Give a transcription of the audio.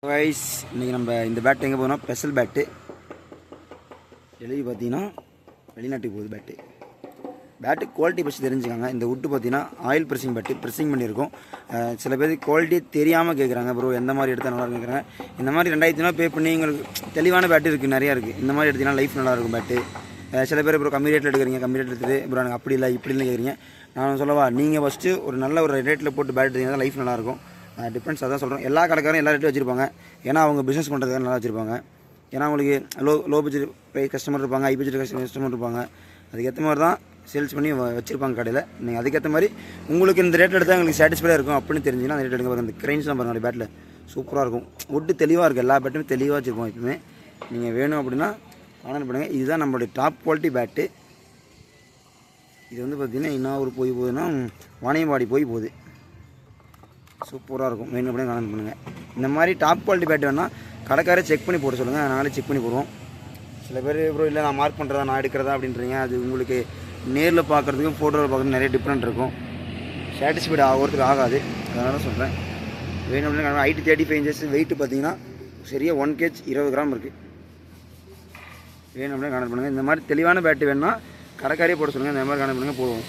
Guys இன்றைக்கி நம்ம இந்த பேட் எங்கே போகிறோம்? ஸ்பெஷல் பேட்டு எழுதி பார்த்தீங்கன்னா வெளிநாட்டுக்கு போகுது பேட்டு குவாலிட்டி பற்றி தெரிஞ்சுக்காங்க. இந்த வுட்டு பார்த்தீங்கன்னா ஆயில் ப்ரெஸ்ஸிங் பேட்டு ப்ரெஸ்ஸிங் பண்ணியிருக்கோம். சில பேருக்கு குவாலிட்டி தெரியாமல் கேட்குறாங்க, ப்ரோ எந்த மாதிரி எடுத்தால் நல்லா கேட்குறாங்க. இந்த மாதிரி 2000 பே பண்ணி உங்களுக்கு தெளிவான பேட்டு இருக்குது, நிறையா இருக்குது. இந்த மாதிரி எடுத்திங்கன்னா லைஃப் நல்லாயிருக்கும் பேட்டு. சில பேர் ப்ரோ கம்மி ரேட்டில் எடுக்கிறீங்க, கம்மி ரேட் எடுத்துட்டு ப்ரோ எனக்கு அப்படி இல்லை இப்படி இல்லை கேட்குறீங்க. நான் சொல்லவா, நீங்கள் ஃபஸ்ட்டு ஒரு நல்ல ஒரு ரேட்டில் போட்டு பேட் எடுத்தீங்கன்னா லைஃப் நல்லாயிருக்கும். டிஃப்ரென்ஸ் அதான் சொல்கிறேன். எல்லா கடைக்காரும் எல்லா ரேட்டும் வச்சுருப்பாங்க, ஏன்னா அவங்க பிஸ்னஸ் பண்ணுறதுக்காக நல்லா வச்சுருப்பாங்க. ஏன்னா அவங்களுக்கு லோ பட்ஜெட் கஸ்டமர் இருப்பாங்க, ஹை பட்ஜெட் கஸ்டமர் இருப்பாங்க. அதுக்கேற்ற மாதிரி தான் சேல்ஸ் பண்ணி வச்சுருப்பாங்க கடையில். நீங்கள் அதுக்கேற்ற மாதிரி உங்களுக்கு இந்த ரேட்டில் எடுத்தால் உங்களுக்கு சாட்டிஸ்ஃபைடாக இருக்கும் அப்படின்னு தெரிஞ்சுன்னா அந்த ரேட் எடுக்க பாருங்கள். இந்த கிரைன்ஸ்லாம் பாருங்கள், பேட்டில் சூப்பராக இருக்கும். வுட்டு தெளிவாக இருக்குது, எல்லா பேட்டுமே தெளிவாக வச்சுருப்போம். எப்பவுமே நீங்கள் வேணும் அப்படின்னா கான்டாக்ட் பண்ணுங்கள். இதுதான் நம்மளுடைய டாப் குவாலிட்டி பேட்டு. இது வந்து பார்த்திங்கன்னா என்ன ஒரு போகுதுன்னா வாணியம்பாடி போகுது. சூப்பராக இருக்கும். வேணும் அப்படியே கான்டாக்ட் பண்ணுங்கள். இந்த மாதிரி டாப் குவாலிட்டி பேட் வேணால் கடைக்காரே செக் பண்ணி போட சொல்லுங்கள், நாங்களே செக் பண்ணி போடுவோம். சில பேர் ப்ரோ இல்லை நான் மார்க் பண்ணுறதா நான் எடுக்கிறதா அப்படின்றீங்க. அது உங்களுக்கு நேரில் பார்க்குறதுக்கும் ஃபோட்டோவில் பார்க்குறதுக்கும் நிறைய டிஃப்ரெண்ட் இருக்கும். சாட்டிஸ்ஃபைட் ஆகிறதுக்கு ஆகாது. அதனால சொல்கிறேன். வேணும் அப்படின்னா ஹைட்டு 35 inches, வெயிட்டு பார்த்தீங்கன்னா சரியாக 1 kg 20 கிராம் இருக்குது. வேணும் அப்படின்னா கான்டாக்ட் பண்ணுங்கள். இந்த மாதிரி தெளிவான பேட்டு வேணுன்னா கடைக்காரே போட சொல்லுங்கள். இந்த மாதிரி கான்டாக்ட் பண்ணுங்கள், போடுவோம்.